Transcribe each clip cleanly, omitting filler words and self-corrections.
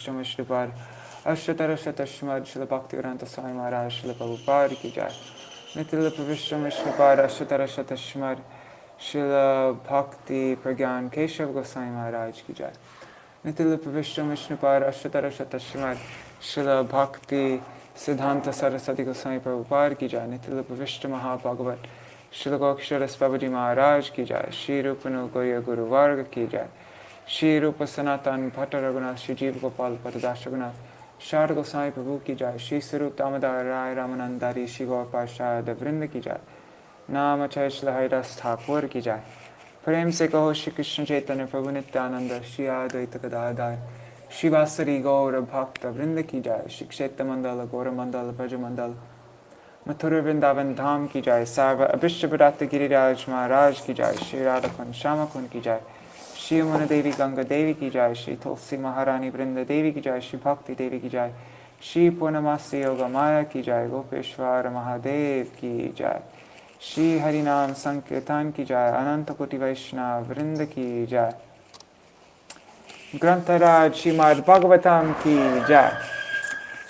Shripad Ashatara Shatashmad Shila Bhaktivedanta Swami Maharaj Shila Prabhupada ki jai. Nitila Pravishram Shripad Ashatara Shatashmad Shila Bhakti Pragyan Keshav Goswami Maharaj ki jai. Nitila Pravishram Shripad Ashatara Shatashmad Shila Bhakti Siddhanta Saraswati Goswami Prabhupada ki jai. Nitila Pravishram Mahabhagavat Shila Goksharas Babaji Maharaj ki jai. Shri Rupanu Goya Guru Varga ki jai. Shri Rupa Sanatan Bhatta Raghunath Shri Jiva Gopal Patadash Raghunath Shar Gosai Prabhu ki jai. Shri Sarup Damodar Rai Ramanandari Shri Gaur Parshad Vrinda ki jai. Nama Chay Shri Haridas Thakur ki jai. Prem se kaho Shri Krishna Chaitanya Prabhu Nityananda Shri Advaita Gadadhar Shri Vasari Gaura Bhakta Vrinda ki jai. Shri Kshetra Mandala Gaura Mandala Braja Mandala Mathura Vrindavan Dham ki jai. Sarva Abhishya Bharata Giriraj Maharaj ki jai. Shri Radhakund Shamakund ki jai. Shri Yamuna Devi Ganga Devi ki jai. Shri Tulsi Maharani Vrinda Devi ki jai. Shri Bhakti Devi ki jai. Shri Purnamasi Yoga Maya ki jai. Gopeshwara Mahadev ki jai. Shri Harinam Sankirtan ki jai. Ananta Koti Vaishnava Vrinda ki jai. Grantaraj Śrīmad-Bhāgavatam ki jai.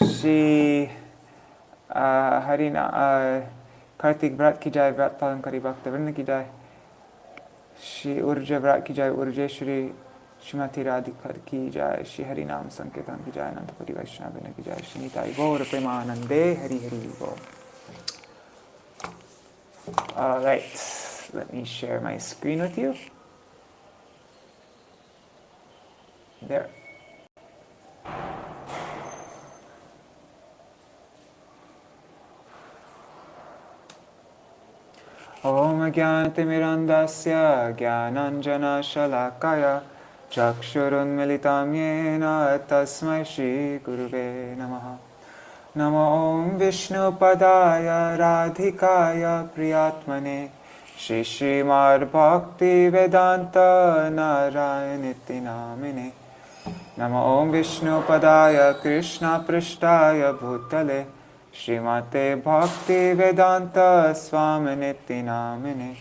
Shri Kartik Vrat ki jai. Vrat Palankari Bhakta Vrinda ki jai. Shri Urja Vrat ki jai. Urjeshwari Shrimati Radhika ki jai. Shri Harinam Sankirtan ki jai. Anantapati Vaishnava Vrinda ki jai. Shri Nitai Gaura Premanande Hari Hari Gaur. Alright, let me share my screen with you. There. Om Jnanatimirandasya Jnananjana Shalakaya Chakshurunmilitam Yena Tasmai Shri Guruve Namaha. Namo Om Vishnu Padaya Radhikaya Priyatmane Shri Śrīmad-Bhakti Vedanta Narayaniti Namine. Namo Om Vishnu Padaya Krishna Prishtaya Bhutale Śrīmate Bhakti Vedanta Swaminiti Namine.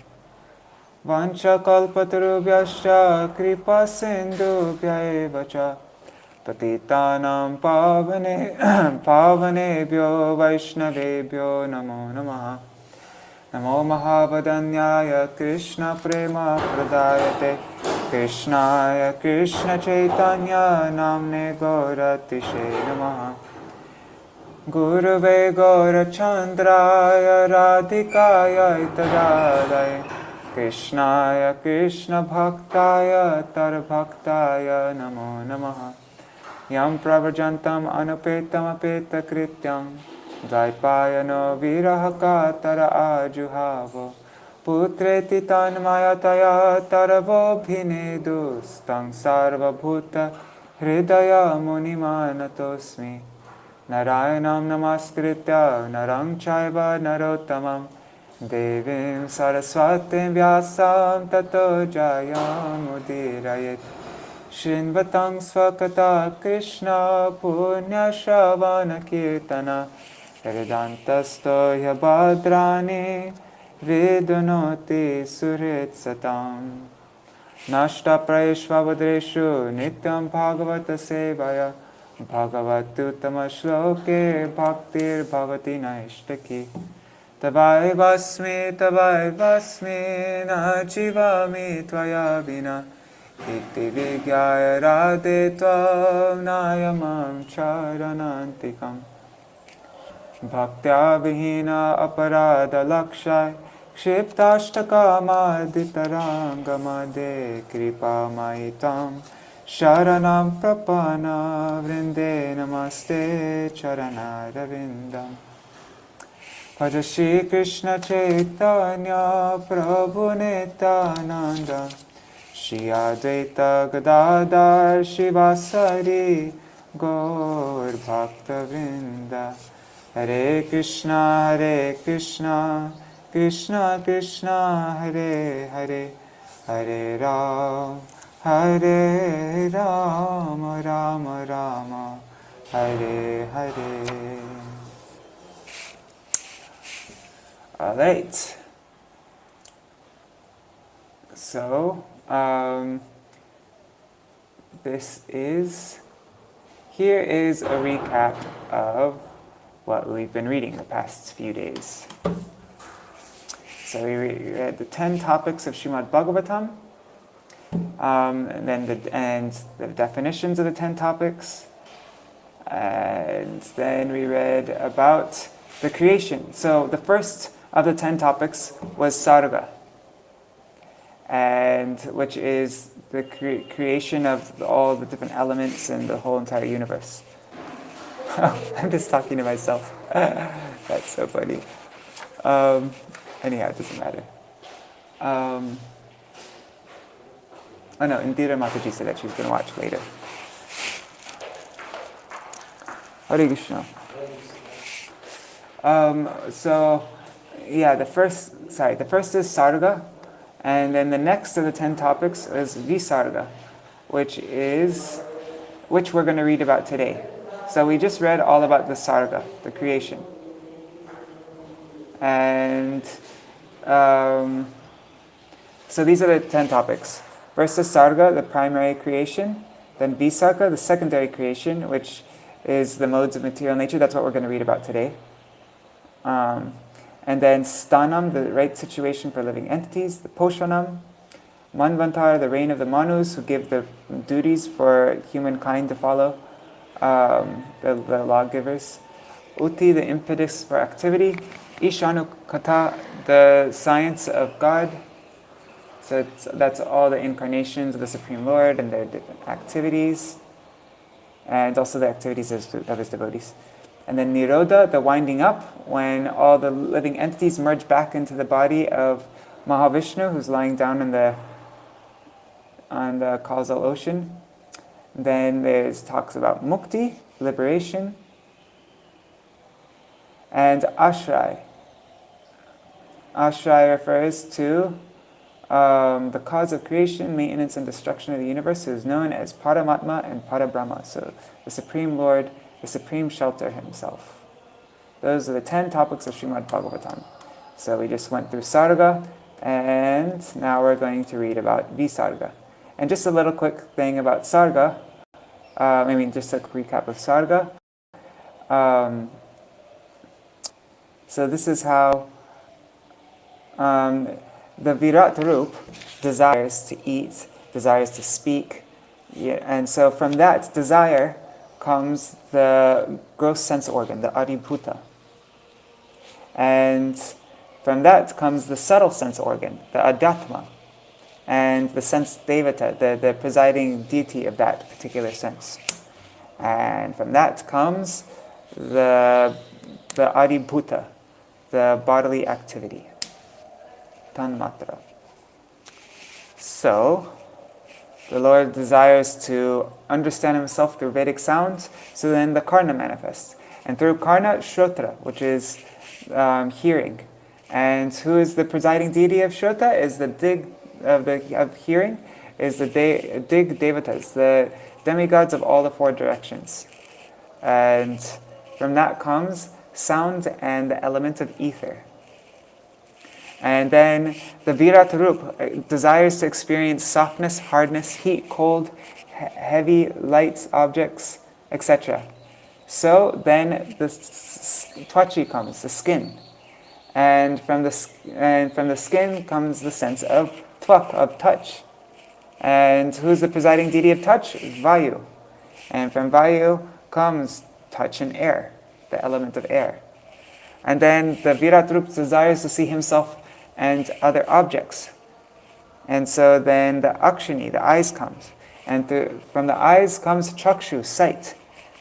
Vancha kalpatarubhyascha kripa sindhubhya eva cha patitanam pavanebhyo vaishnavebhyo namo namaha. Namo Mahavadanyaya Krishna Prema Pradayate Krishnaya Krishna Chaitanya Namne Gauratishe Namaha. Guruve Gaurachandraya Radhikaya Itadadaya Krishnaya Krishna Bhaktaya Tarbhaktaya Namo Namaha. Yam Pravajantam Anupetam Apeta Krityam Dvaipayano Virahaka Tara Ajuhavo Putreti Tanmayataya Taravo Bhinedus Tang Sarva Bhuta Hridaya Munimanatosmi. Narayanam Namaskritya Narang Chaiva Narottamam Devim Saraswatim Vyasam Tato Jayam Udirayet. Shrinvatang Svakata Krishna Punya Shravana Kirtana Vedantasto Yabhadrani Vidunoti Surit Satam. Nashta Prayeshvavadreshu Nityam Bhagavata Sevaya Bhagavatuttama Shloke Bhaktir Bhavati Naishtaki. Tavaivasmi Najivami Tvaya Vina Iti Vigyaya Radhe Tvam Nayamam Charanantikam. Bhaktya Vihina Aparada Lakshai Kshiptashtaka Maditarangamade Kripa Maitam Sharanam Prapana Vrinde Namaste Charanaravindam. Bhaja Shri Krishna Chaitanya Prabhu Nityananda Shri Advaita Gadadhar Shivasari Gaur Bhakta Vrinda. Hare Krishna Krishna Krishna Hare Hare Hare Ram Rama Rama Hare Hare. All right. So, this is here is a recap of what we've been reading the past few days. So we read the 10 topics of Śrīmad-Bhāgavatam, and the definitions of the 10 topics, and then we read about the creation. So the first of the 10 topics was Sarga, and which is the creation of all the different elements in the whole entire universe. I'm just talking to myself. That's so funny. Anyhow, it doesn't matter. Oh no, Indira Mataji said that she was going to watch later. Hare Krishna. The first is Sarga, and then the next of the 10 topics is Visarga, which we're going to read about today. So we just read all about the Sarga, the creation. And so these are the 10 topics. First is Sarga, the primary creation. Then Visarga, the secondary creation, which is the modes of material nature. That's what we're going to read about today. And then Sthanam, the right situation for living entities. The Poshanam. Manvantar, the reign of the Manus, who give the duties for humankind to follow. The lawgivers. Uti, the impetus for activity. Ishanukata, the science of God. So that's all the incarnations of the Supreme Lord and their different activities, and also the activities of his devotees. And then Nirodha, the winding up, when all the living entities merge back into the body of Mahavishnu, who's lying down on the causal ocean. Then there's talks about Mukti, liberation, and Ashray. Ashray refers to the cause of creation, maintenance, and destruction of the universe, who is known as Paramatma and Parabrahma. So the Supreme Lord, the Supreme Shelter himself. Those are the 10 topics of Śrīmad-Bhāgavatam. So we just went through Sarga, and now we're going to read about Visarga. And just a little quick thing about Sarga, just a recap of Sarga. So this is how the Virat Rup desires to eat, desires to speak, and so from that desire comes the gross sense organ, the Adibhuta. And from that comes the subtle sense organ, the Adhyatma, and the sense Devata, the presiding deity of that particular sense. And from that comes the Adibhuta, the bodily activity. Tanmatra. So, the Lord desires to understand himself through Vedic sounds, so then the Karna manifests. And through Karna, Shrotra, which is hearing. And who is the presiding deity of Shrota? Is the dig of hearing, is the dig devatas, the demigods of all the 4 directions. And from that comes sound and the element of ether. And then the Virat Rup desires to experience softness, hardness, heat, cold, heavy, light objects, etc. So then the Twachi comes, the skin. And from the skin comes the sense of Twak, of touch. And who's the presiding deity of touch? Vayu. And from Vayu comes touch and air, the element of air. And then the Virat Rup desires to see himself and other objects. And so then the Akshini, the eyes comes. And from the eyes comes Chakshu, sight.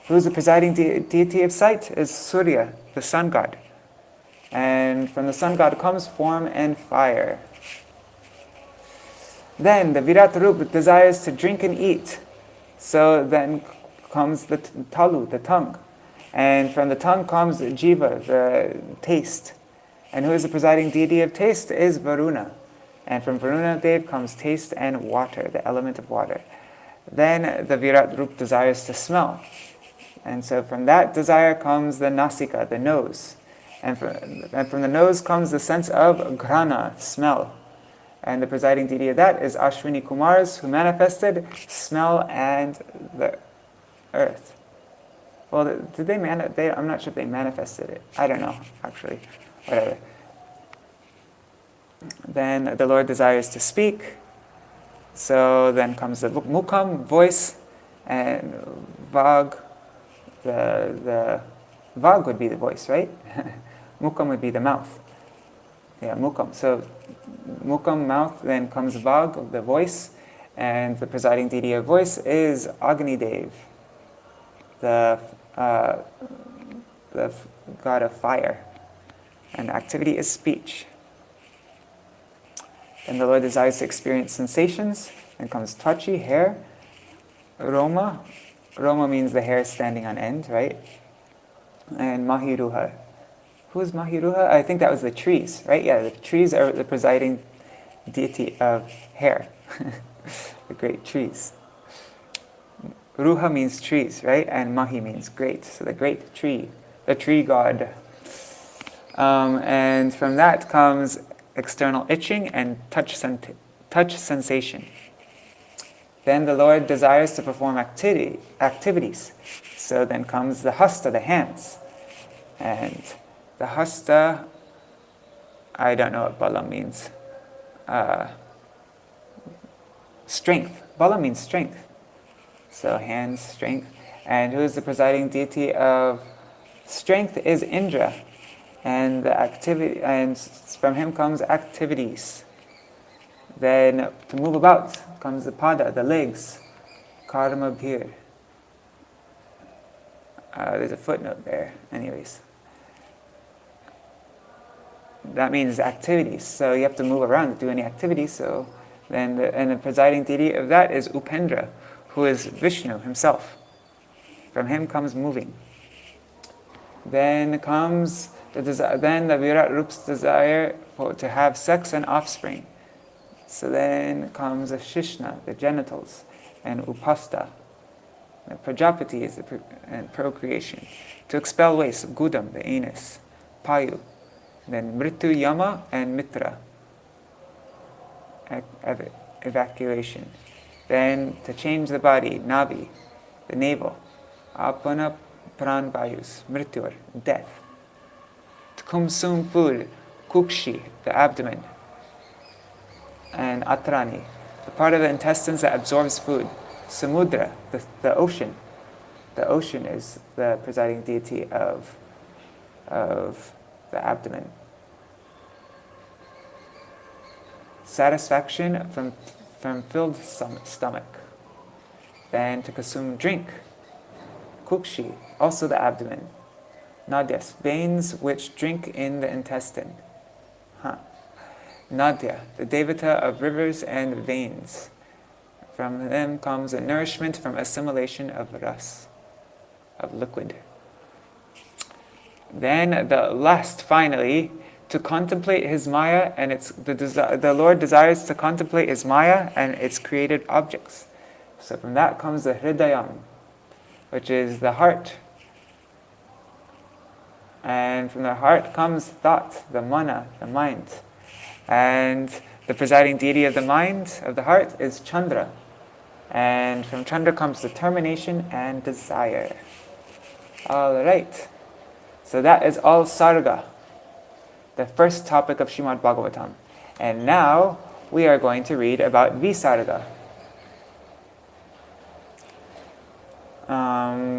Who's the presiding deity of sight? Is Surya, the sun god. And from the sun god comes form and fire. Then the Virat Rup desires to drink and eat. So then comes the Talu, the tongue. And from the tongue comes Jiva, the taste. And who is the presiding deity of taste? Is Varuna. And from Varuna Dev comes taste and water, the element of water. Then the Virat Rup desires to smell. And so from that desire comes the Nasika, the nose. And from the nose comes the sense of Grana, smell. And the presiding deity of that is Ashwini Kumars, who manifested smell and the earth. Well, did they I'm not sure if they manifested it. I don't know, actually. Whatever. Then the Lord desires to speak. So then comes the mukam, voice, and vag. The vag would be the voice, right? Mukam would be the mouth. Yeah, mukam. So mukam, mouth, then comes vag, the voice, and the presiding deity of voice is Agni Dev, the god of fire. And activity is speech. And the Lord desires to experience sensations. Then comes tvachi, hair. Roma. Roma means the hair standing on end, right? And Mahiruha. Who's Mahiruha? I think that was the trees, right? Yeah, the trees are the presiding deity of hair. The great trees. Ruha means trees, right? And Mahi means great. So the great tree, the tree god. And from that comes external itching and touch sensation. Then the Lord desires to perform activities. So then comes the hasta, the hands. And the hasta, I don't know what bala means. Strength. Bala means strength. So hands, strength. And who is the presiding deity of strength is Indra. And the activity, and from him comes activities. Then to move about comes the pada, the legs, karma bhir. There's a footnote there, anyways. That means activities. So you have to move around to do any activities. So then, the presiding deity of that is Upendra, who is Vishnu himself. From him comes moving. Then comes the Virat Roop's desire to have sex and offspring. So then comes the Shishna, the genitals, and Upasta. The Prajapati is and procreation. To expel waste, Gudam, the anus, Payu. Then Mritu, Yama, and Mitra, evacuation. Then to change the body, Navi, the navel, Apana Pran Vayus, Mrityur, death. To consume food, Kukshi, the abdomen, and Atrani, the part of the intestines that absorbs food. Samudra, the ocean. The ocean is the presiding deity of the abdomen. Satisfaction from filled stomach. Then to consume drink. Kukshi, also the abdomen. Nadyas, veins which drink in the intestine. Nadya, the devata of rivers and veins. From them comes a nourishment from assimilation of ras, of liquid. Then the last, finally, to contemplate his Maya, and the Lord desires to contemplate his Maya and its created objects. So from that comes the Hridayam, which is the heart. And from the heart comes thought, the mana, the mind. And the presiding deity of the mind, of the heart, is Chandra. And from Chandra comes determination and desire. All right. So that is all Sarga, the first topic of Śrīmad-Bhāgavatam. And now we are going to read about Visarga.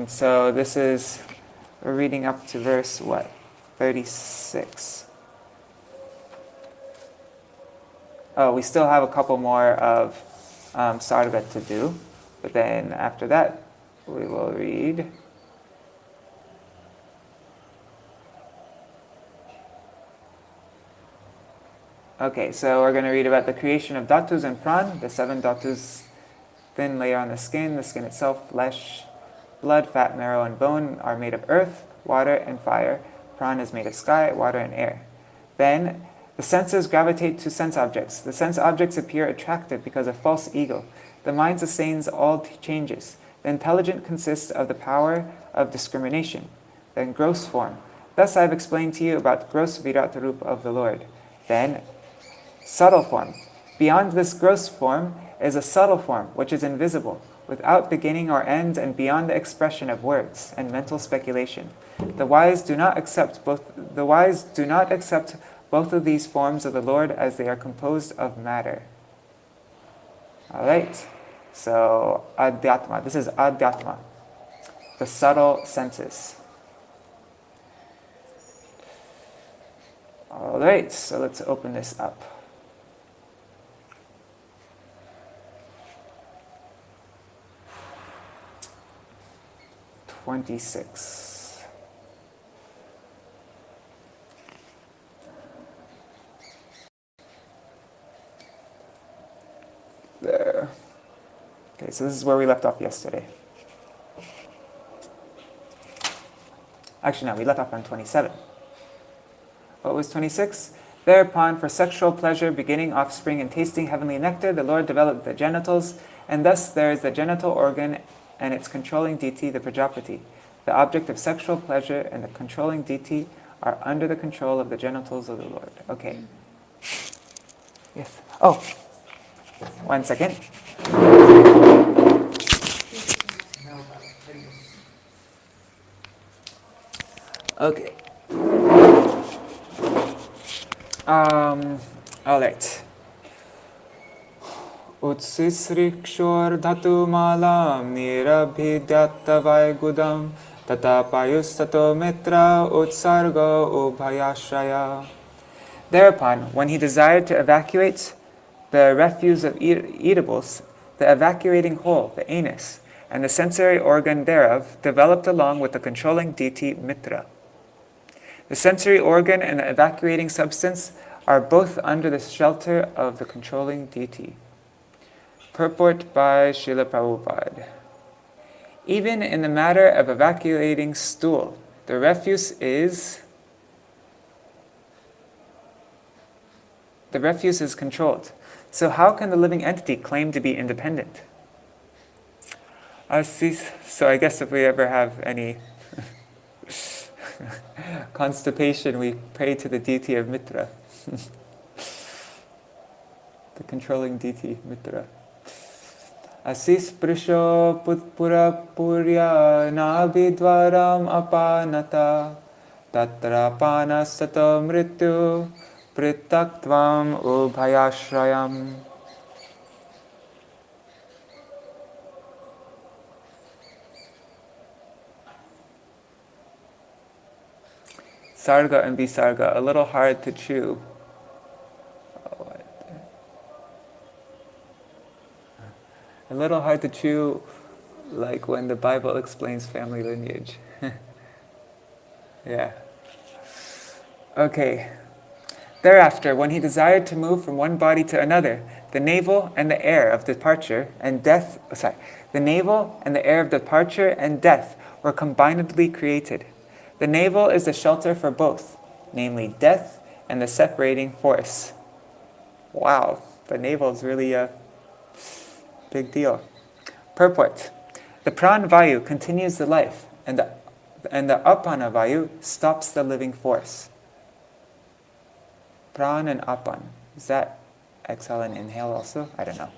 So this is, we're reading up to verse, 36. Oh, we still have a couple more of Sarga to do, but then after that, we will read. Okay, so we're going to read about the creation of dhatus and pran, the 7 dhatus, thin layer on the skin itself, flesh, blood, fat, marrow, and bone are made of earth, water, and fire. Pran is made of sky, water, and air. Then the senses gravitate to sense objects. The sense objects appear attractive because of false ego. The mind sustains all changes. The intelligent consists of the power of discrimination. Then gross form. Thus I have explained to you about gross Virat Rupa of the Lord. Then subtle form. Beyond this gross form is a subtle form, which is invisible. without beginning or end and beyond the expression of words and mental speculation. The wise do not accept both of these forms of the Lord, as they are composed of matter. All right. So adhyatma. This is adhyatma, the subtle senses. All right. So let's open this up. There. Okay, so this is where we left off yesterday. Actually, no, we left off on 27. What was 26? Thereupon, for sexual pleasure, beginning offspring, and tasting heavenly nectar, the Lord developed the genitals, and thus there is the genital organ and its controlling deity, the Prajapati. The object of sexual pleasure and the controlling deity are under the control of the genitals of the Lord. Okay. Yes. Oh, 1 second. Okay. All right. Utsisrikshor dhatu malam nirabhidyattavai gudam tata payustato mitra utsarga ubhayashraya. Thereupon, when he desired to evacuate the refuse of eatables, the evacuating hole, the anus, and the sensory organ thereof developed along with the controlling deity Mitra. The sensory organ and the evacuating substance are both under the shelter of the controlling deity. Purport by Srila Prabhupada. Even in the matter of evacuating stool, the refuse is controlled. So how can the living entity claim to be independent? So I guess if we ever have any constipation, we pray to the deity of Mitra. The controlling deity, Mitra. Asis prisho putpura purya nabhidvaram apanata tatra pana sato mrityu pritaktvam ubhayashrayam. Sarga and Visarga, a little hard to chew. A little hard to chew, like when the Bible explains family lineage. Yeah. Okay. Thereafter, when he desired to move from one body to another, the navel and the air of departure and death were combinedly created. The navel is the shelter for both, namely death and the separating force. Wow, the navel is really a big deal. Purport. The pran vayu continues the life, and the apana vayu stops the living force. Pran and apan. Is that exhale and inhale also? I don't know.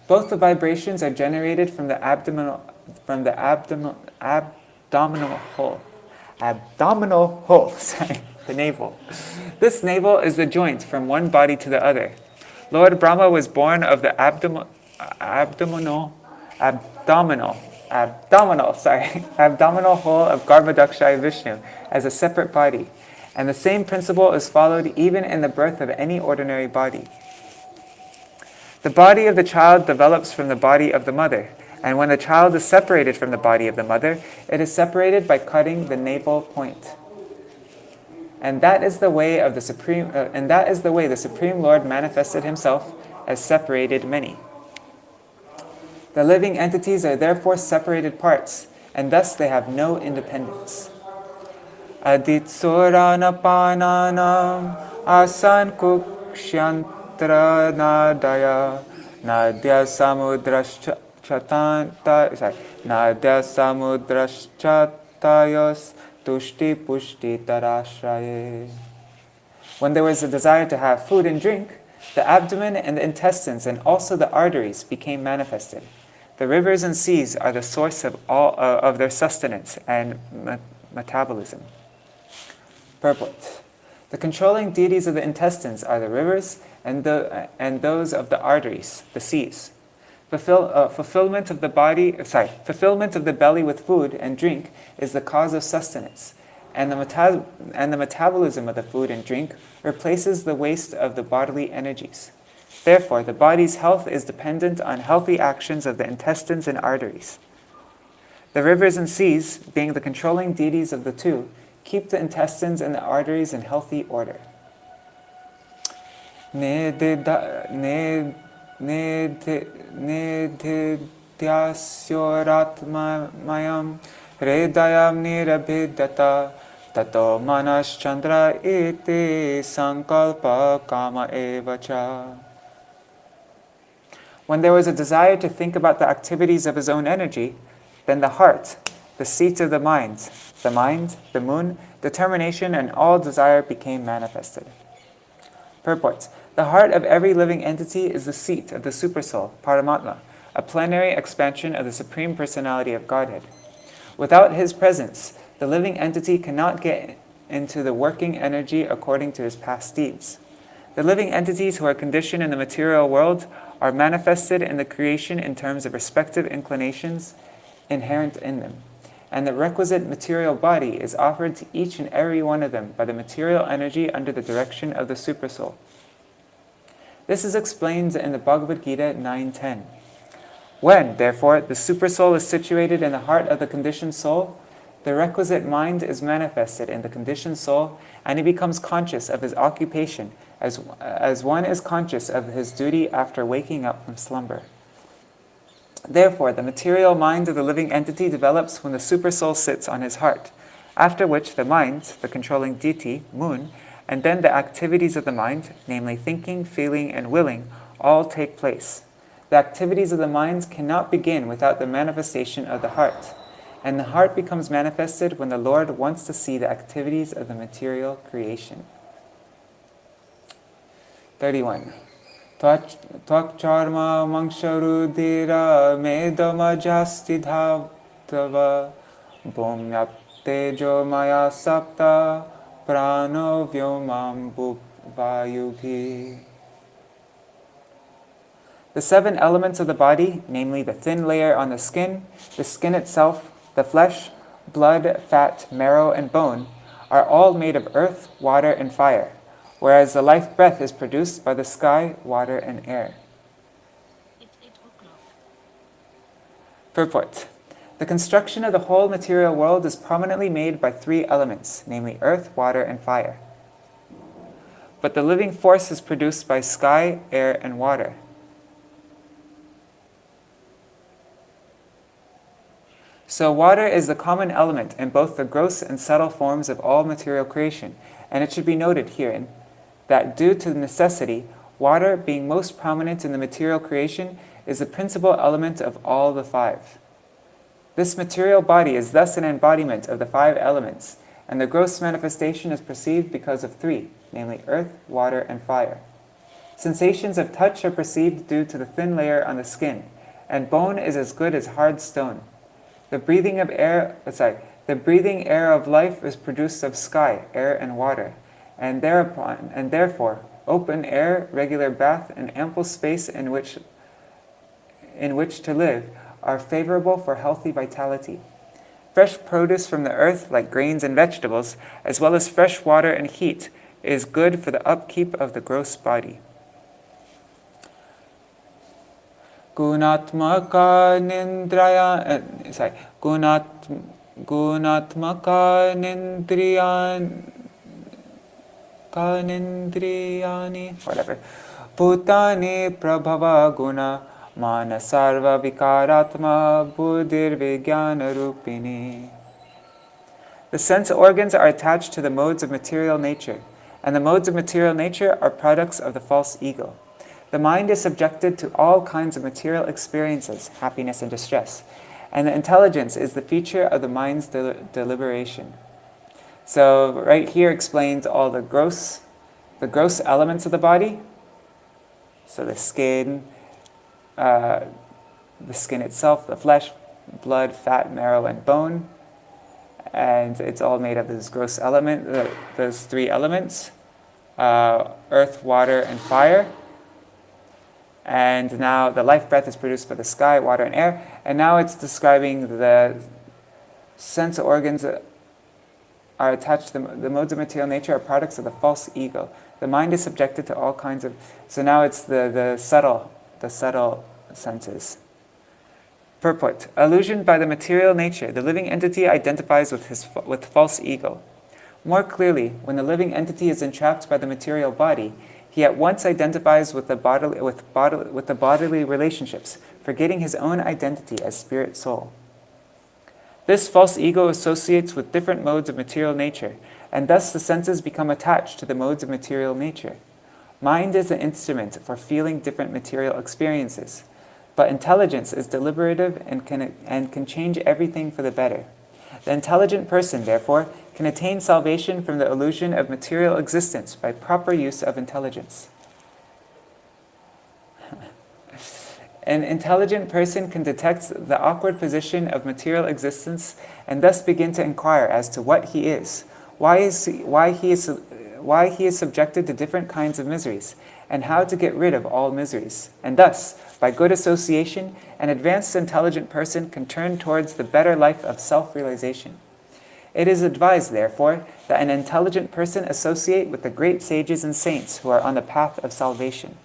Both the vibrations are generated from the abdominal hole. Abdominal hole, sorry, the navel. This navel is the joint from one body to the other. Lord Brahma was born of the abdominal hole of Garbhodakshaya Vishnu as a separate body, and the same principle is followed even in the birth of any ordinary body. The body of the child develops from the body of the mother, and when the child is separated from the body of the mother, it is separated by cutting the navel point. And that is the way the Supreme Lord manifested himself as separated many. The living entities are therefore separated parts, and thus they have no independence. Aditsuranapananam asan kukshantra nadaya nadya samudraschatayos tushti pushti tarashraye. When there was a desire to have food and drink, the abdomen and the intestines and also the arteries became manifested. The rivers and seas are the source of all of their sustenance and metabolism. Purport. The controlling deities of the intestines are the rivers and those of the arteries, the seas. Fulfillment of the belly with food and drink is the cause of sustenance, and the metabolism of the food and drink replaces the waste of the bodily energies. Therefore, the body's health is dependent on healthy actions of the intestines and arteries. The rivers and seas, being the controlling deities of the two, keep the intestines and the arteries in healthy order. Nedidasyoratmayam hridayam nirabhidata tato manas chandra iti sankalpa kama evacha. When there was a desire to think about the activities of his own energy, then the heart, the seat of the mind, the moon, determination, and all desire became manifested. Purport. The heart of every living entity is the seat of the Supersoul, Paramatma, a plenary expansion of the Supreme Personality of Godhead. Without his presence, the living entity cannot get into the working energy according to his past deeds. The living entities who are conditioned in the material world are manifested in the creation in terms of respective inclinations inherent in them, and the requisite material body is offered to each and every one of them by the material energy under the direction of the Supersoul. This is explained in the Bhagavad Gita 9.10. When, therefore, the Supersoul is situated in the heart of the conditioned soul, the requisite mind is manifested in the conditioned soul, and he becomes conscious of his occupation as one is conscious of his duty after waking up from slumber. Therefore, the material mind of the living entity develops when the Supersoul sits on his heart, after which the mind, the controlling deity, moon, and then the activities of the mind, namely thinking, feeling, and willing, all take place. The activities of the mind cannot begin without the manifestation of the heart, and the heart becomes manifested when the Lord wants to see the activities of the material creation. 31. Tvakcharma mangsharudira medamajasti dhavtava bhumyaptejo maya sapta prano vyomam vayubhi. The 7 elements of the body, namely the thin layer on the skin itself, the flesh, blood, fat, marrow, and bone, are all made of earth, water, and fire, whereas the life breath is produced by the sky, water, and air. It's 8 o'clock. Purport. The construction of the whole material world is prominently made by 3 elements, namely earth, water, and fire. But the living force is produced by sky, air, and water. So water is the common element in both the gross and subtle forms of all material creation, and it should be noted herein that due to necessity, water, being most prominent in the material creation, is the principal element of all the 5. This material body is thus an embodiment of the 5 elements, and the gross manifestation is perceived because of 3, namely earth, water, and fire. Sensations of touch are perceived due to the thin layer on the skin, and bone is as good as hard stone. The breathing air of life is produced of sky, air, and water, and therefore, open air, regular bath, and ample space in which to live are favorable for healthy vitality. Fresh produce from the earth, like grains and vegetables, as well as fresh water and heat, is good for the upkeep of the gross body. Gunatmaka nindriyani, Bhutani prabhava guna mana sarva vikaratma buddhir vijnana rupini. The sense organs are attached to the modes of material nature, and the modes of material nature are products of the false ego. The mind is subjected to all kinds of material experiences, happiness and distress, and the intelligence is the feature of the mind's deliberation. So right here explains all the gross elements of the body. So the skin, the skin itself, the flesh, blood, fat, marrow, and bone. And it's all made of this gross element, those three elements, earth, water, and fire. And now the life breath is produced by the sky, water, and air. And now it's describing the sense organs that are attached to the modes of material nature are products of the false ego. The mind is subjected to all kinds of... So now it's the subtle senses. Purport. Illusioned by the material nature, the living entity identifies with false ego. More clearly, when the living entity is entrapped by the material body, he at once identifies with the bodily relationships, forgetting his own identity as spirit soul. This false ego associates with different modes of material nature, and thus the senses become attached to the modes of material nature. Mind is the instrument for feeling different material experiences, but intelligence is deliberative and can change everything for the better. The intelligent person, therefore, can attain salvation from the illusion of material existence by proper use of intelligence. An intelligent person can detect the awkward position of material existence and thus begin to inquire as to what he is, why he is subjected to different kinds of miseries, and how to get rid of all miseries. And thus, by good association, an advanced intelligent person can turn towards the better life of self-realization. It is advised, therefore, that an intelligent person associate with the great sages and saints who are on the path of salvation.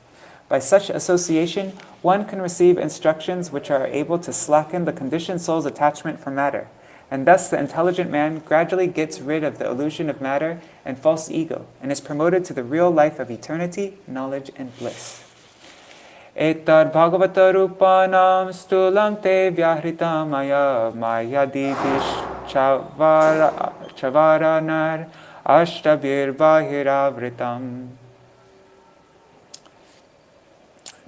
By such association, one can receive instructions which are able to slacken the conditioned soul's attachment for matter, and thus the intelligent man gradually gets rid of the illusion of matter and false ego, and is promoted to the real life of eternity, knowledge, and bliss. Etad Bhagavata Rupanam Stulam Te Vyahritam Maya Divish Chavaranar Ashtabir Bahiravritam.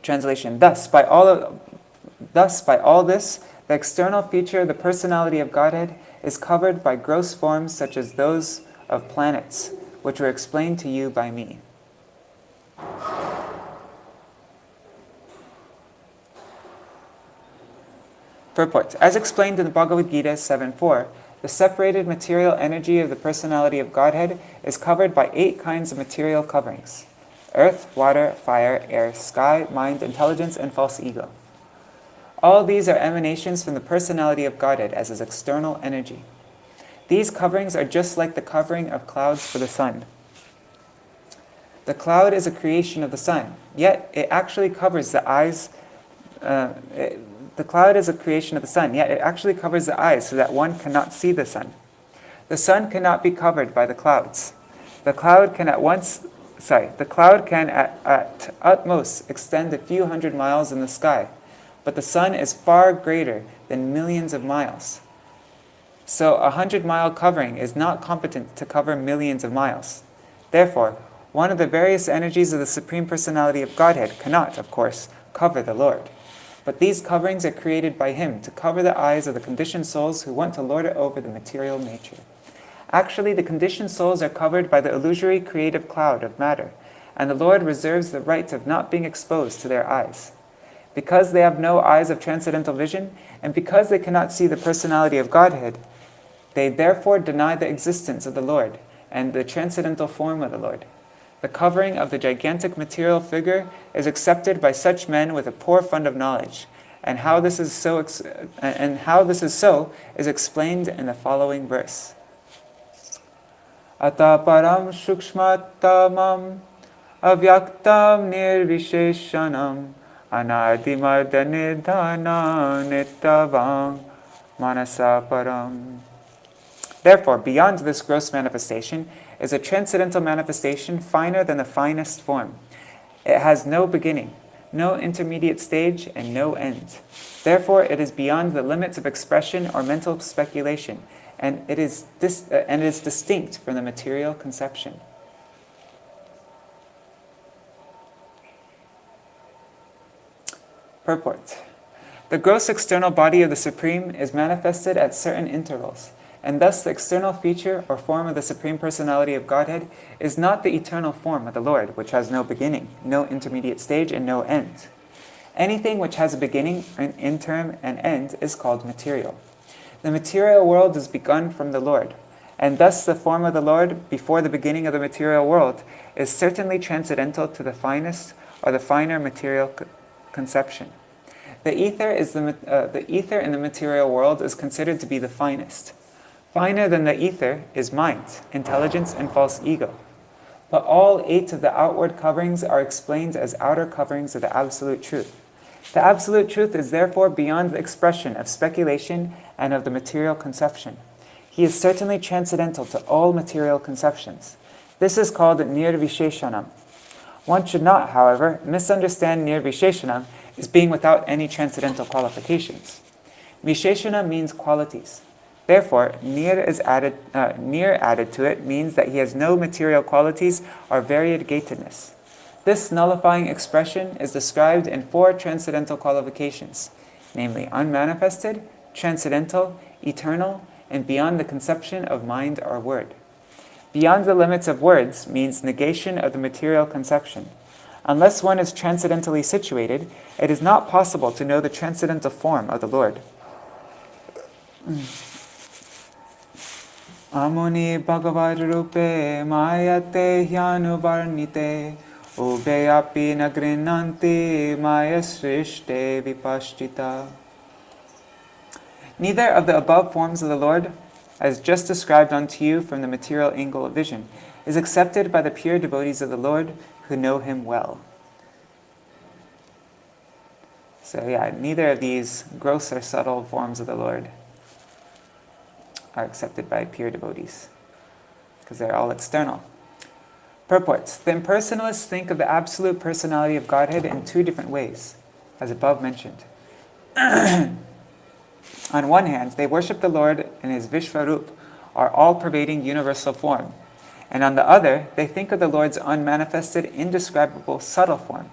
Translation. Thus, by all this, the external feature of the personality of Godhead is covered by gross forms such as those of planets, which were explained to you by me. Purport. As explained in the Bhagavad Gita 7.4, the separated material energy of the personality of Godhead is covered by 8 kinds of material coverings: earth, water, fire, air, sky, mind, intelligence, and false ego. All these are emanations from the personality of Godhead as his external energy. These coverings are just like the covering of clouds for the sun. The cloud is a creation of the sun, yet it actually covers the eyes. The cloud is a creation of the sun, yet it actually covers the eyes so that one cannot see the sun. The sun cannot be covered by the clouds. The cloud can at utmost extend a few hundred miles in the sky, but the sun is far greater than millions of miles. So a 100-mile covering is not competent to cover millions of miles. Therefore, one of the various energies of the Supreme Personality of Godhead cannot, of course, cover the Lord. But these coverings are created by him to cover the eyes of the conditioned souls who want to lord it over the material nature. Actually, the conditioned souls are covered by the illusory creative cloud of matter, and the Lord reserves the right of not being exposed to their eyes. Because they have no eyes of transcendental vision, and because they cannot see the personality of Godhead, they therefore deny the existence of the Lord and the transcendental form of the Lord. The covering of the gigantic material figure is accepted by such men with a poor fund of knowledge, and how this is so is explained in the following verse. Ata param shukshmatamam avyaktam nirvisheshanam anadimardanidhana nittavam manasa param. Therefore, beyond this gross manifestation is a transcendental manifestation finer than the finest form. It has no beginning, no intermediate stage, and no end. Therefore, it is beyond the limits of expression or mental speculation, and it is distinct from the material conception. Purport. The gross external body of the Supreme is manifested at certain intervals, and thus the external feature or form of the Supreme Personality of Godhead is not the eternal form of the Lord, which has no beginning, no intermediate stage, and no end. Anything which has a beginning, an interim, and end is called material. The material world is begun from the Lord, and thus the form of the Lord before the beginning of the material world is certainly transcendental to the finest or the finer material conception. The ether in the material world is considered to be the finest. Finer than the ether is mind, intelligence, and false ego. But all 8 of the outward coverings are explained as outer coverings of the Absolute Truth. The Absolute Truth is therefore beyond the expression of speculation and of the material conception. He is certainly transcendental to all material conceptions. This is called nirvisheshanam. One should not, however, misunderstand nirvisheshanam as being without any transcendental qualifications. Visheshana means qualities. Therefore, nir added to it means that he has no material qualities or variegatedness. This nullifying expression is described in 4 transcendental qualifications, namely unmanifested, transcendental, eternal, and beyond the conception of mind or word. Beyond the limits of words means negation of the material conception. Unless one is transcendentally situated, it is not possible to know the transcendental form of the Lord. Amuni Bhagavad Rupe Mayate Hyanuvarnite Ubeyapi Nagrinanti Maya Srishte Vipashtita. Neither of the above forms of the Lord, as just described unto you from the material angle of vision, is accepted by the pure devotees of the Lord who know him well. So neither of these gross or subtle forms of the Lord are accepted by pure devotees, because they're all external. Purports. The impersonalists think of the absolute personality of Godhead in 2 different ways, as above mentioned. On one hand, they worship the Lord in his Vishvarup, or all-pervading universal form, and on the other, they think of the Lord's unmanifested, indescribable, subtle form.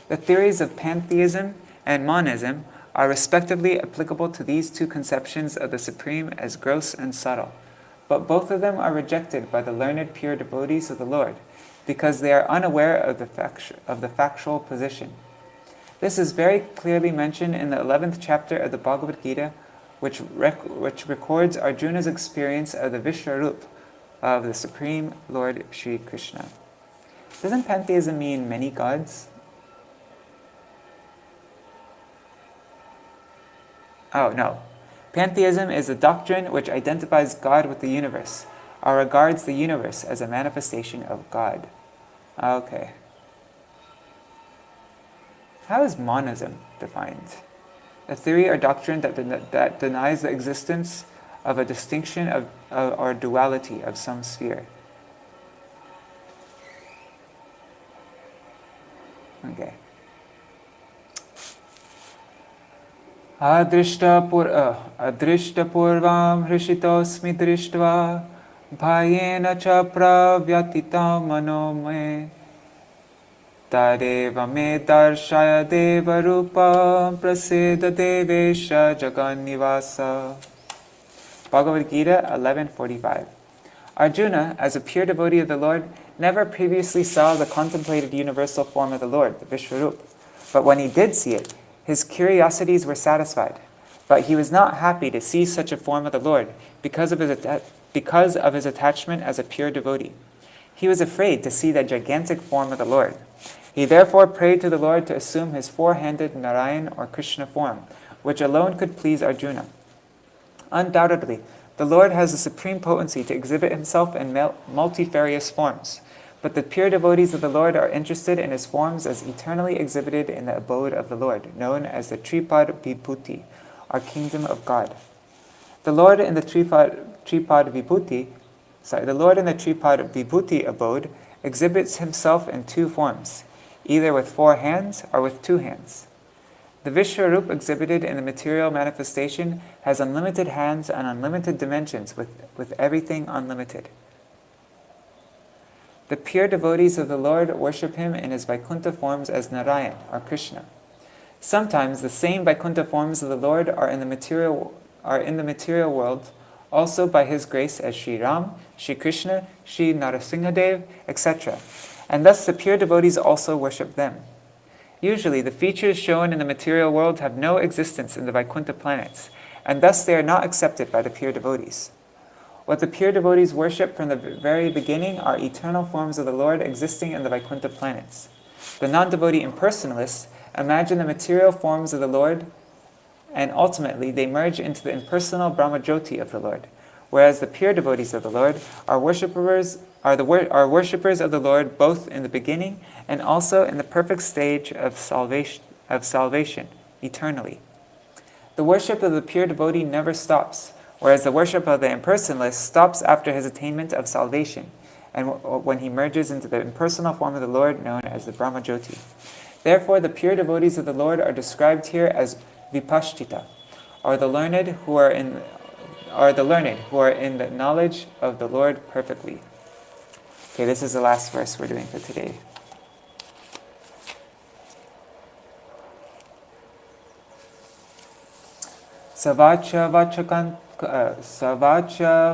The theories of pantheism and monism are respectively applicable to these 2 conceptions of the Supreme as gross and subtle, but both of them are rejected by the learned pure devotees of the Lord, because they are unaware of the factual position. This is very clearly mentioned in the 11th chapter of the Bhagavad Gita, which records Arjuna's experience of the Vishwarup of the Supreme Lord Shri Krishna. Doesn't pantheism mean many gods? Oh, no. Pantheism is a doctrine which identifies God with the universe, or regards the universe as a manifestation of God. Okay. How is monism defined? A theory or doctrine that denies the existence of a distinction or duality of some sphere. Okay. Adrishtapurvam hrishitosmi drishtva bhayena cha pravyatita manome tadeva me darshaya deva rupa prasida devesha jagannivasa. Bhagavad Gita 11:45. Arjuna, as a pure devotee of the Lord, never previously saw the contemplated universal form of the Lord, the Vishwarup. But when he did see it, his curiosities were satisfied. But he was not happy to see such a form of the Lord because of his attachment as a pure devotee. He was afraid to see that gigantic form of the Lord. He therefore prayed to the Lord to assume his 4-handed Narayan or Krishna form, which alone could please Arjuna. Undoubtedly, the Lord has the supreme potency to exhibit himself in multifarious forms, but the pure devotees of the Lord are interested in his forms as eternally exhibited in the abode of the Lord, known as the Tripad Vibhuti, or kingdom of God. The Lord in the Tripad Vibhuti abode exhibits himself in 2 forms, either with 4 hands or with 2 hands. The Vishwarup exhibited in the material manifestation has unlimited hands and unlimited dimensions, with everything unlimited. The pure devotees of the Lord worship him in his Vaikuntha forms as Narayan or Krishna. Sometimes the same Vaikuntha forms of the Lord are in the material world, also by his grace as Sri Ram, Sri Krishna, Sri Narasimhadev, etc. And thus the pure devotees also worship them. Usually, the features shown in the material world have no existence in the Vaikuntha planets, and thus they are not accepted by the pure devotees. What the pure devotees worship from the very beginning are eternal forms of the Lord existing in the Vaikuntha planets. The non-devotee impersonalists imagine the material forms of the Lord, and ultimately they merge into the impersonal Brahmajyoti of the Lord, whereas the pure devotees of the Lord are worshippers of the Lord both in the beginning and also in the perfect stage of salvation eternally. The worship of the pure devotee never stops, whereas the worship of the impersonalist stops after his attainment of salvation, and when he merges into the impersonal form of the Lord known as the Brahmajyoti. Therefore, the pure devotees of the Lord are described here as vipashtita, or the learned who are in the knowledge of the Lord perfectly. Okay, this is the last verse we're doing for today. Savacha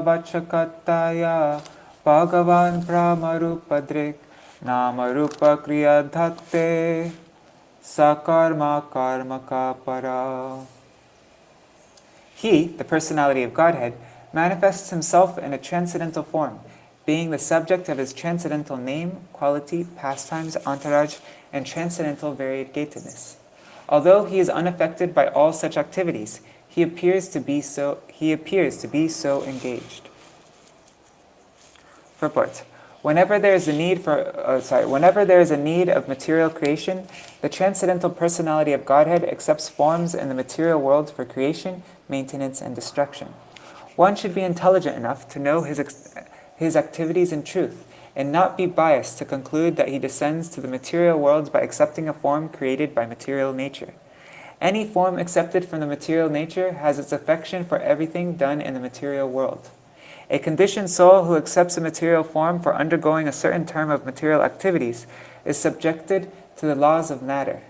vachakataya Bhagavan Brahmarupadrik Namarupa Kriya Dhakte Sakarma Karmaka Para. He, the personality of Godhead, manifests himself in a transcendental form, being the subject of his transcendental name, quality, pastimes, entourage, and transcendental variegatedness. Although he is unaffected by all such activities, he appears to be so engaged. Purport. Whenever there is a need of material creation, the transcendental personality of Godhead accepts forms in the material world for creation, maintenance, and destruction. One should be intelligent enough to know his activities in truth, and not be biased to conclude that he descends to the material world by accepting a form created by material nature. Any form accepted from the material nature has its affection for everything done in the material world. A conditioned soul who accepts a material form for undergoing a certain term of material activities is subjected to the laws of matter.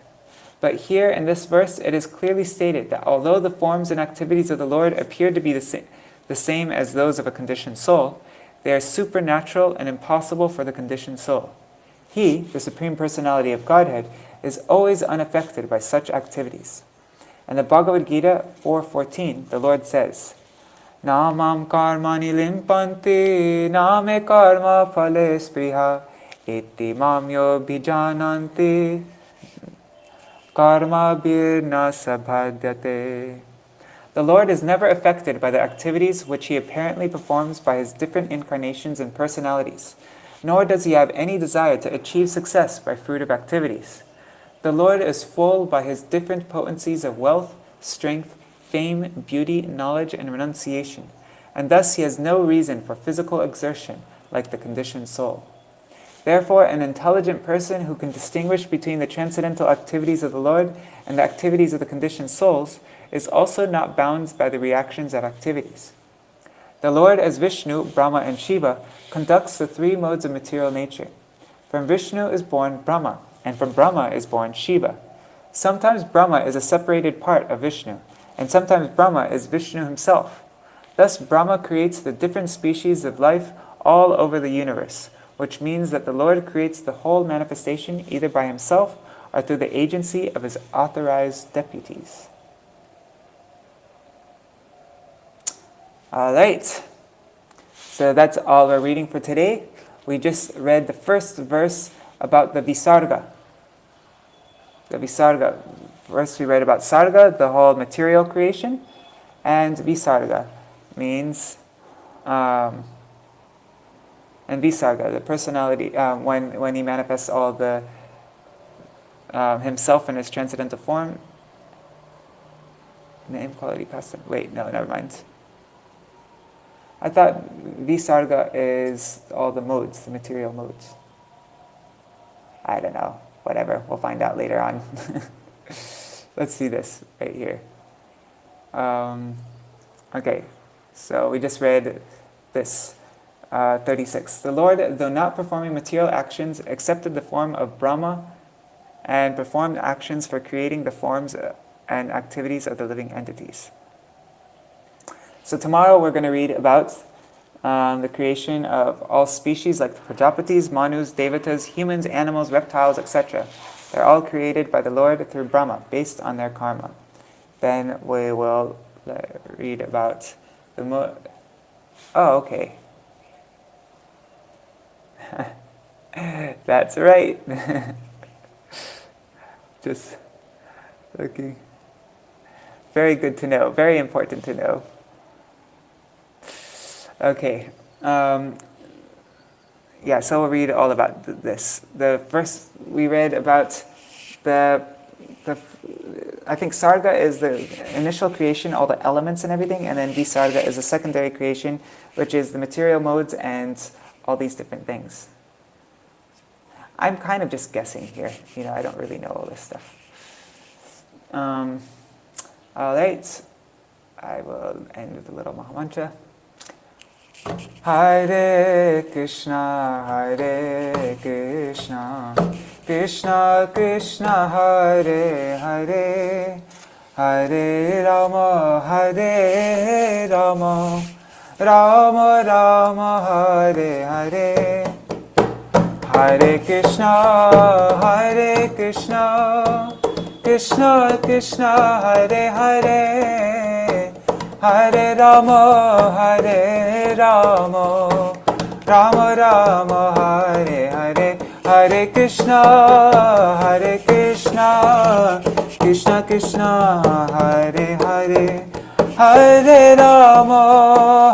But here in this verse it is clearly stated that although the forms and activities of the Lord appear to be the same as those of a conditioned soul, they are supernatural and impossible for the conditioned soul. He, the Supreme Personality of Godhead, is always unaffected by such activities. In the Bhagavad Gita 4:14, the Lord says, Namam karmani limpanti name karma phale spriha iti mamyo bhijananti karma birna sabhadyate. The Lord is never affected by the activities which he apparently performs by his different incarnations and personalities, nor does he have any desire to achieve success by fruit of activities. The Lord is full by his different potencies of wealth, strength, fame, beauty, knowledge, and renunciation, and thus he has no reason for physical exertion like the conditioned soul. Therefore, an intelligent person who can distinguish between the transcendental activities of the Lord and the activities of the conditioned souls is also not bound by the reactions of activities. The Lord as Vishnu, Brahma, and Shiva conducts the three modes of material nature. From Vishnu is born Brahma, and from Brahma is born Shiva. Sometimes Brahma is a separated part of Vishnu, and sometimes Brahma is Vishnu himself. Thus Brahma creates the different species of life all over the universe, which means that the Lord creates the whole manifestation either by himself or through the agency of his authorized deputies. Alright, so that's all we're reading for today. We just read the first verse about the Visarga. The Visarga. First we read about Sarga, the whole material creation, and Visarga means, and Visarga, the personality, when he manifests all the himself in his transcendental form. Name, quality, past. Wait, no, never mind. I thought Visarga is all the modes, the material modes. I don't know. Whatever. We'll find out later on. Let's see this right here. Okay, so we just read this. 36. The Lord, though not performing material actions, accepted the form of Brahma and performed actions for creating the forms and activities of the living entities. So tomorrow we're going to read about the creation of all species like the Prajapatis, Manus, Devatas, humans, animals, reptiles, etc. They're all created by the Lord through Brahma, based on their karma. Then we will read about the oh, okay. That's right. Just looking. Very good to know. Very important to know. Okay. Yeah, so we'll read all about this. The first, we read about I think Sarga is the initial creation, all the elements and everything, and then Visarga is the secondary creation, which is the material modes and all these different things. I'm kind of just guessing here. I don't really know all this stuff. All right. I will end with a little Mahamantra. Hare Krishna, Krishna Krishna, Hare Hare, Hare Rama, Rama Rama, Hare Hare, Hare Krishna, Krishna Krishna, Hare Hare, Hare Rama, Rama Rama, Hare Hare, Hare Krishna, Krishna Krishna, Hare Hare, Hare Rama,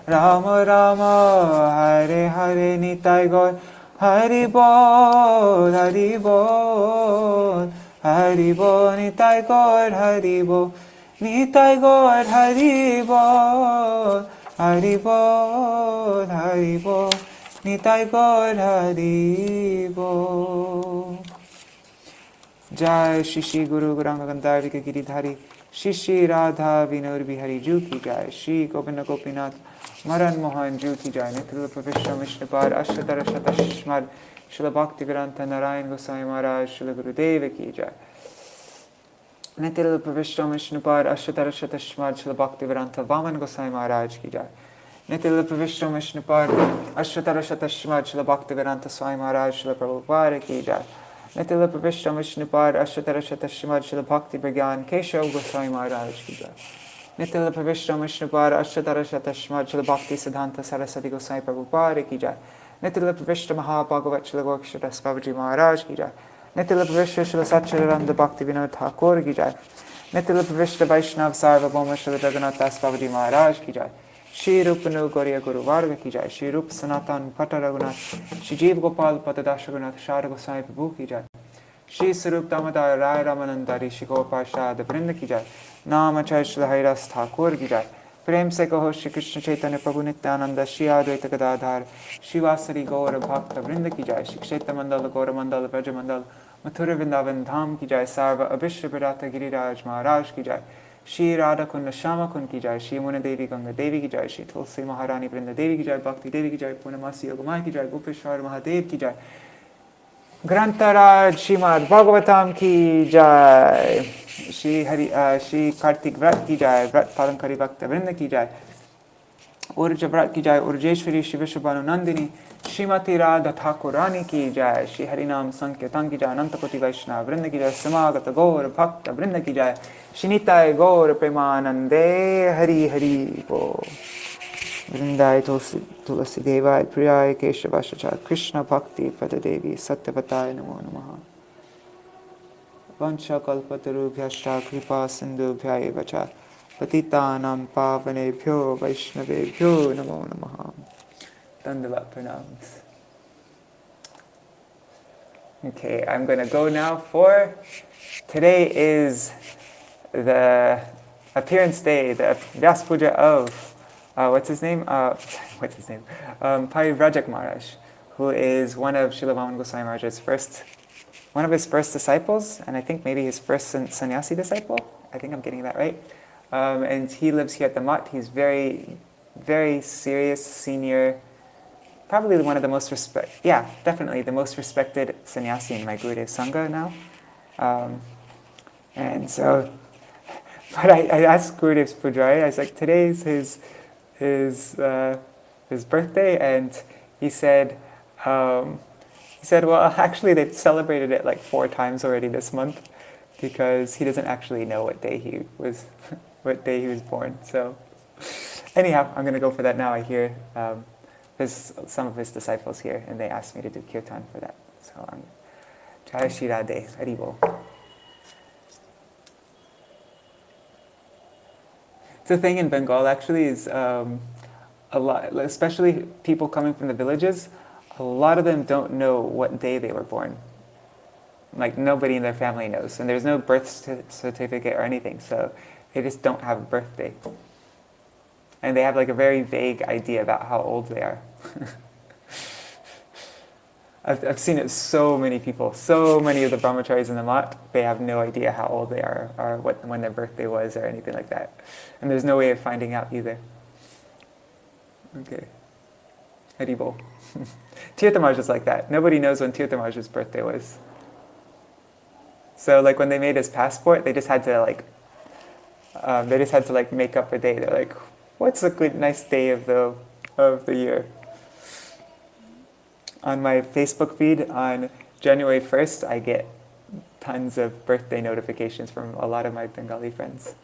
Rama Rama, Hare Hare. Nitai Gaur, Hari Bol, Hari Bol, Hari Bol. Nitai Gaur, Hari Bol, Nitai Gaur, Hari Bol, Hari Bol, Hari Bol. Nitai Gaur, Hari Bol. Jai Shri Shri Guru Gauranga Gandharvika Giridhari Shri Shri Radha Vinod Bihari Ju Ki Jai, Shri Govinda Gopinath Maran Mohan Ju Ki Jai, Nitya Pravishra Mishnapad Ashtadara Shatashmad Srila Bhaktivedanta Narayan Goswami Maharaj Srila Gurudeva Ki Jai, Nitya Pravishra Mishnapad Ashtadara Shatashmad Srila Bhaktivedanta Vaman Goswami Maharaj Ki Jai, Nitya Pravishra Mishnapad Ashtadara Shatashmad Srila Bhaktivedanta Swami Maharaj Srila Prabhupada Ki Jai, Nitya Pravishra Mishnapad Ashtadara Shatashmad Srila Bhakti Pragyan Keshav Goswami Maharaj Ki Jai, Nitya Pravishra Mishnapad Ashtadara Shatashmad Srila Bhakti Siddhanta Saraswati Goswami Prabhupada Ki Jai, Nitya Pravishra Mahabhagavat Srila Gokshata Babaji Maharaj Ki Jai, Nitya Pravishra Srila Satchidananda Bhakti Vinod Thakur Ki Jai, Nitya Pravishra Vaishnav Sarvabhauma Srila Jagannath Das Babaji Maharaj Ki Jai, Shri Rupanu Gauriya Guru Varga Ki Jai, Shri Rup Sanatan Pata Raghunath, Shri Jeev Gopal Patadash Raghunath Shara Goswami Prabhu Ki Jai, Shri Sarup Damodar Rai Ramanandari Shri Gopal Shah Vrinda Ki Jai, Namachay Shri Hairas Thakur Ki Jai, Prem Se Kaho Shri Krishna Chaitanya Prabhu Nityananda Shri Advaita Gadadhar Shri Vasari Gaura Bhakta Vrinda Ki Jai, Shri Kshetra Mandala Gaura Mandala Vraja Mandala Mathura Vrindavan Dham Ki Jai, Sarva Abhishra Bharata Giriraj Maharaj Ki Jai, Shri Radha Kunda Shama Kund Ki Jai, Shri Muna Devi Ganga Devi Ki Jai, Shri Tulsi Maharani Vrinda Devi Ki Jai, Bhakti Devi Ki Jai, Purnamasi Yogamai Ki Jai, Gopeshwar Mahadev Ki Jai, Grantaraj Śrīmad-Bhāgavatam Ki Jai, Shri Kartik Vrat Ki Jai, Vrat Palankari Bhakta Vrinda Ki Jai, Urja Vrat Ki Jai, Urjeshwari Shri Vishwabhanu Nandini, Srimati Radha Thakurani Ki Jai, Shri Harinam Sankirtan Ki Jai, Anantakoti Vaishnava Vrinda Ki Jai, Samagata Gaura Bhakta Vrinda Ki Jai, Shinitai Gaura Premanande, Hari Hari Bo. Vrindai Tulasi Devai Priyai Keshavashacha Krishna Bhakti Padadevi Satyavataya Namo Namaha. Vancha Kalpatarubhyashta Kripa Sindhubhya Evacha Patitanam Pavanebhyo Vaishnavebhyo Namo Namaha. Dandavat Pranams. Okay, I'm going to go now for... Today is the appearance day, the Vyas Puja of... what's his name? Parivrajak Maharaj, who is one of Srila Vaman Goswami Maharaj's one of his first disciples, and I think maybe his first sannyasi disciple. I think I'm getting that right. And he lives here at the Mutt. He's very, very serious, senior, probably one of the most definitely the most respected sannyasi in my Gurudev Sangha now. And so, but I asked Gurudev's Pujari, I was like, today's his birthday, and he said, He said, well, actually they've celebrated it like 4 times already this month because he doesn't actually know what day he was, what day he was born. So anyhow, I'm going to go for that now. I hear there's some of his disciples here and they asked me to do kirtan for that. So I'm Jai Shri Radhe, Haribol. The thing in Bengal actually is a lot, especially people coming from the villages, a lot of them don't know what day they were born. Like nobody in their family knows, and there's no birth certificate or anything, so they just don't have a birthday. And they have like a very vague idea about how old they are. I've seen it so many people, so many of the brahmacharis in the mat, they have no idea how old they are or when their birthday was or anything like that. And there's no way of finding out either. Okay. Haribol. Tirthamaj is like that. Nobody knows when Tirthamaj's birthday was. So like when they made his passport, they just had to make up a day. They're like, what's a good nice day of the year? On my Facebook feed on January 1st, I get tons of birthday notifications from a lot of my Bengali friends.